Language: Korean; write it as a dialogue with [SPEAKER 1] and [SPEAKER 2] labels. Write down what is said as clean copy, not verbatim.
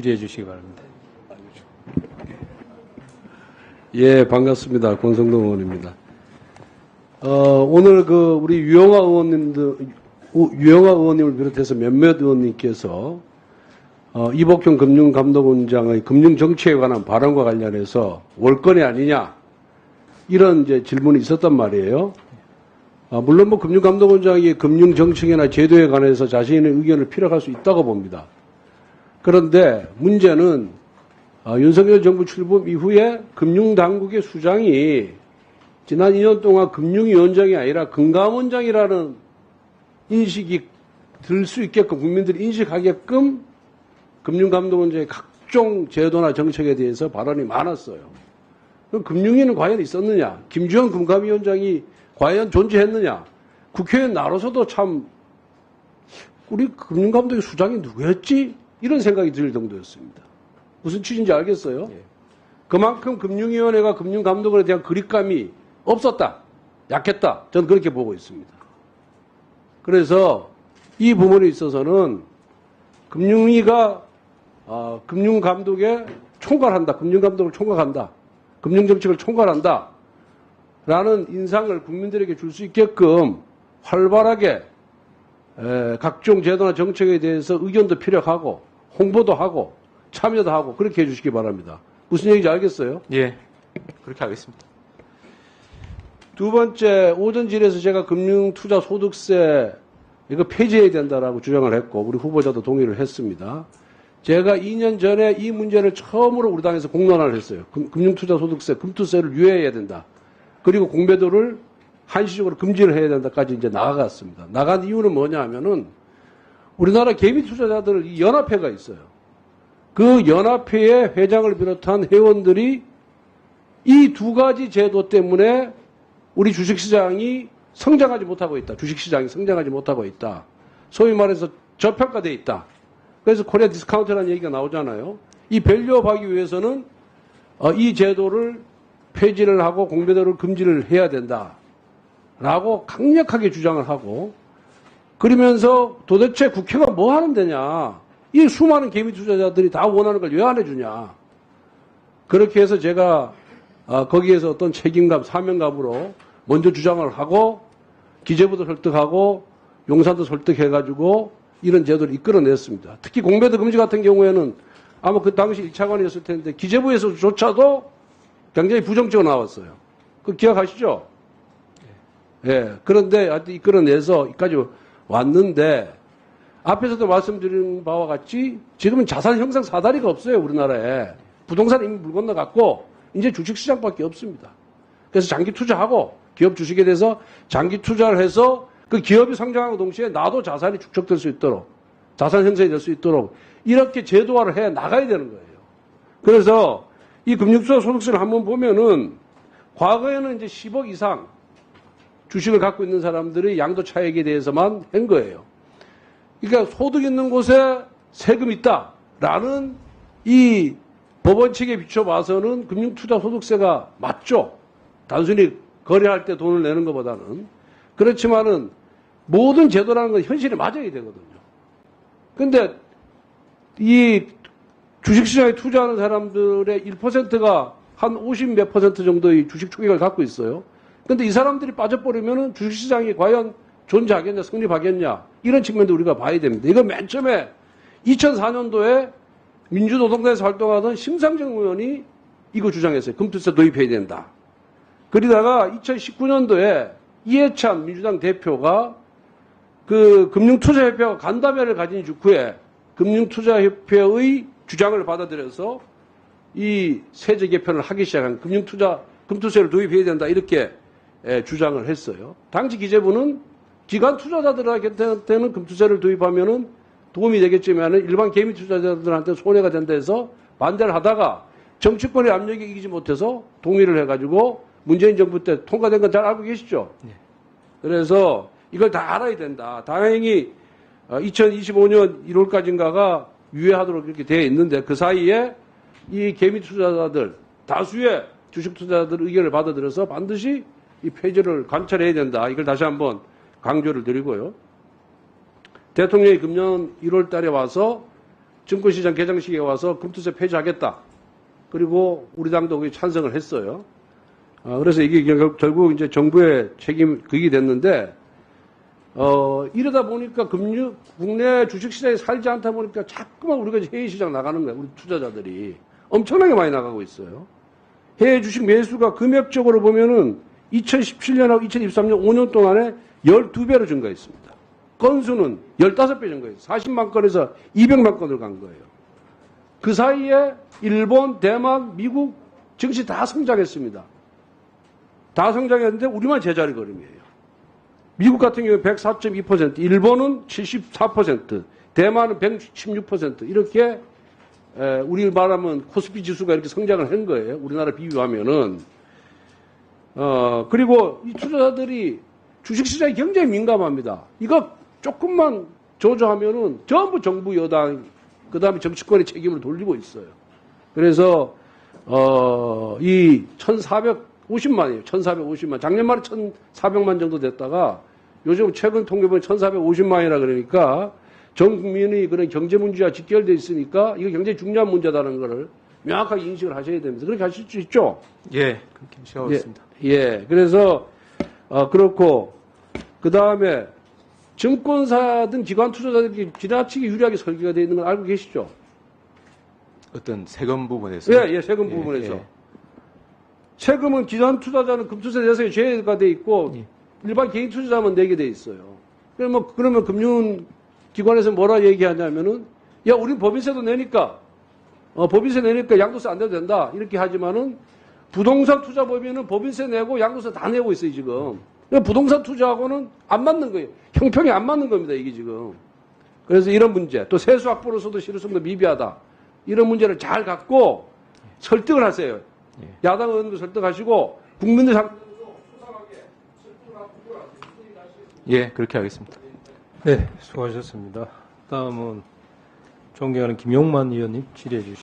[SPEAKER 1] 질의해 주시기 바랍니다.
[SPEAKER 2] 예, 반갑습니다. 권성동 의원입니다. 오늘 우리 유영아 의원님을 비롯해서 몇몇 의원님께서 이복형 금융감독원장의 금융정치에 관한 발언과 관련해서 월권이 아니냐 이런 이제 질문이 있었단 말이에요. 물론 금융감독원장이 금융정책이나 제도에 관해서 자신의 의견을 피력할 수 있다고 봅니다. 그런데 문제는 윤석열 정부 출범 이후에 금융당국의 수장이 지난 2년 동안 금융위원장이 아니라 금감원장이라는 인식이 들 수 있게끔 국민들이 인식하게끔 금융감독원장의 각종 제도나 정책에 대해서 발언이 많았어요. 그럼 금융위는 과연 있었느냐? 김주현 금감위원장이 과연 존재했느냐? 국회의원 나로서도 참 우리 금융감독의 수장이 누구였지? 이런 생각이 들 정도였습니다. 무슨 취지인지 알겠어요? 예. 그만큼 금융위원회가 금융감독에 대한 그립감이 없었다. 약했다. 저는 그렇게 보고 있습니다. 그래서 이 부분에 있어서는 금융위가 금융감독에 총괄한다. 금융감독을 총괄한다. 금융정책을 총괄한다. 라는 인상을 국민들에게 줄 수 있게끔 활발하게 각종 제도나 정책에 대해서 의견도 피력하고 홍보도 하고 참여도 하고 그렇게 해주시기 바랍니다. 무슨 얘기인지 알겠어요?
[SPEAKER 1] 예, 그렇게 하겠습니다.
[SPEAKER 2] 두 번째, 오전 질에서 제가 금융투자소득세 이거 폐지해야 된다라고 주장을 했고 우리 후보자도 동의를 했습니다. 제가 2년 전에 이 문제를 처음으로 우리 당에서 공론화를 했어요. 금융투자소득세, 금투세를 유예해야 된다. 그리고 공매도를 한시적으로 금지를 해야 된다까지 이제 나아갔습니다. 나간 이유는 뭐냐 하면은 우리나라 개미투자자들 연합회가 있어요. 그 연합회의 회장을 비롯한 회원들이 이 두 가지 제도 때문에 우리 주식시장이 성장하지 못하고 있다. 주식시장이 성장하지 못하고 있다. 소위 말해서 저평가되어 있다. 그래서 코리아 디스카운트라는 얘기가 나오잖아요. 이 밸류업하기 위해서는 이 제도를 폐지를 하고 공매도를 금지를 해야 된다라고 강력하게 주장을 하고 그러면서 도대체 국회가 뭐 하는 데냐. 이 수많은 개미 투자자들이 다 원하는 걸 왜 안 해주냐. 그렇게 해서 제가 거기에서 어떤 책임감, 사명감으로 먼저 주장을 하고 기재부도 설득하고 용산도 설득해가지고 이런 제도를 이끌어냈습니다. 특히 공매도 금지 같은 경우에는 아마 그 당시 1차관이었을 텐데 기재부에서조차도 굉장히 부정적으로 나왔어요. 그 기억하시죠? 예. 그런데 하여튼 이끌어내서 여기까지 왔는데 앞에서도 말씀드린 바와 같이 지금은 자산 형성 사다리가 없어요. 우리나라에. 부동산 이미 물 건너갔고 이제 주식시장밖에 없습니다. 그래서 장기 투자하고 기업 주식에 대해서 장기 투자를 해서 그 기업이 성장하고 동시에 나도 자산이 축적될 수 있도록 자산 형성이 될 수 있도록 이렇게 제도화를 해 나가야 되는 거예요. 그래서 이 금융투자 소득세를 한번 보면은 과거에는 이제 10억 이상 주식을 갖고 있는 사람들이 양도 차익에 대해서만 한 거예요. 그러니까 소득 있는 곳에 세금 있다라는 이 법원 측에 비춰봐서는 금융투자소득세가 맞죠. 단순히 거래할 때 돈을 내는 것보다는. 그렇지만은 모든 제도라는 건 현실에 맞아야 되거든요. 근데 이 주식시장에 투자하는 사람들의 1%가 한 50 몇 % 정도의 주식 총액을 갖고 있어요. 근데 이 사람들이 빠져버리면은 주식시장이 과연 존재하겠냐, 성립하겠냐, 이런 측면도 우리가 봐야 됩니다. 이거 맨 처음에 2004년도에 민주노동당에서 활동하던 심상정 의원이 이거 주장했어요. 금투세 도입해야 된다. 그러다가 2019년도에 이해찬 민주당 대표가 그 금융투자협회와 간담회를 가진 직후에 금융투자협회의 주장을 받아들여서 이 세제 개편을 하기 시작한 금투세를 도입해야 된다. 이렇게 주장을 했어요. 당시 기재부는 기관 투자자들한테는 금투세를 도입하면은 도움이 되겠지만 일반 개미 투자자들한테 손해가 된다 해서 반대를 하다가 정치권의 압력이 이기지 못해서 동의를 해가지고 문재인 정부 때 통과된 건 잘 알고 계시죠? 네. 그래서 이걸 다 알아야 된다. 다행히 2025년 1월까지인가가 유예하도록 이렇게 되어 있는데 그 사이에 이 개미 투자자들 다수의 주식 투자자들 의견을 받아들여서 반드시 이 폐지를 관철해야 된다. 이걸 다시 한번 강조를 드리고요. 대통령이 금년 1월 달에 와서 증권시장 개장식에 와서 금투세 폐지하겠다. 그리고 우리 당도 거기 찬성을 했어요. 그래서 이게 결국 이제 정부의 책임 그게 됐는데, 이러다 보니까 국내 주식시장에 살지 않다 보니까 자꾸만 우리가 해외시장 나가는 거야. 우리 투자자들이. 엄청나게 많이 나가고 있어요. 해외 주식 매수가 금액적으로 보면은 2017년하고 2023년 5년 동안에 12배로 증가했습니다. 건수는 15배 증가했어요. 40만 건에서 200만 건을 간 거예요. 그 사이에 일본, 대만, 미국 증시 다 성장했습니다. 다 성장했는데 우리만 제자리 걸음이에요. 미국 같은 경우에 104.2%, 일본은 74%, 대만은 116% 이렇게 우리 말하면 코스피 지수가 이렇게 성장을 한 거예요. 우리나라 비교하면은. 그리고 이 투자자들이 주식시장에 굉장히 민감합니다. 이거 조금만 조조하면은 전부 정부 여당, 그 다음에 정치권의 책임을 돌리고 있어요. 그래서, 이 1,450만이에요. 1,450만. 작년 말에 1,400만 정도 됐다가 요즘 최근 통계보면 1,450만이라 그러니까 전 국민이 그런 경제 문제와 직결되어 있으니까 이거 굉장히 중요한 문제다는 것을 명확하게 인식을 하셔야 됩니다. 그렇게 하실 수 있죠?
[SPEAKER 1] 예, 그렇게 인식하고 있습니다.
[SPEAKER 2] 예. 그래서, 그렇고, 그 다음에 증권사든 기관 투자자들이 지나치게 유리하게 설계가 되어 있는 걸 알고 계시죠?
[SPEAKER 1] 어떤 세금 부분에서?
[SPEAKER 2] 예, 세금
[SPEAKER 1] 예,
[SPEAKER 2] 부분에서.
[SPEAKER 1] 예.
[SPEAKER 2] 세금은 기관 투자자는 금투세 대상에 제외가 돼 있고,
[SPEAKER 1] 예.
[SPEAKER 2] 일반 개인 투자자만 내게 돼 있어요. 그러면 금융기관에서 뭐라 얘기하냐면은, 야, 우린 법인세도 내니까, 법인세 내니까 양도세 안 내도 된다. 이렇게 하지만은, 부동산 투자법인은 법인세 내고 양도세 다 내고 있어요, 지금. 그러니까 부동산 투자하고는 안 맞는 거예요. 형평이 안 맞는 겁니다, 이게 지금. 그래서 이런 문제, 또 세수 확보로서도 실효성도 미비하다. 이런 문제를 잘 갖고 설득을 하세요.
[SPEAKER 1] 예.
[SPEAKER 2] 야당 의원도 설득하시고, 국민들
[SPEAKER 1] 예, 그렇게 하겠습니다.
[SPEAKER 3] 네, 수고하셨습니다. 다음은 존경하는 김용만 의원님 질의해 주시죠.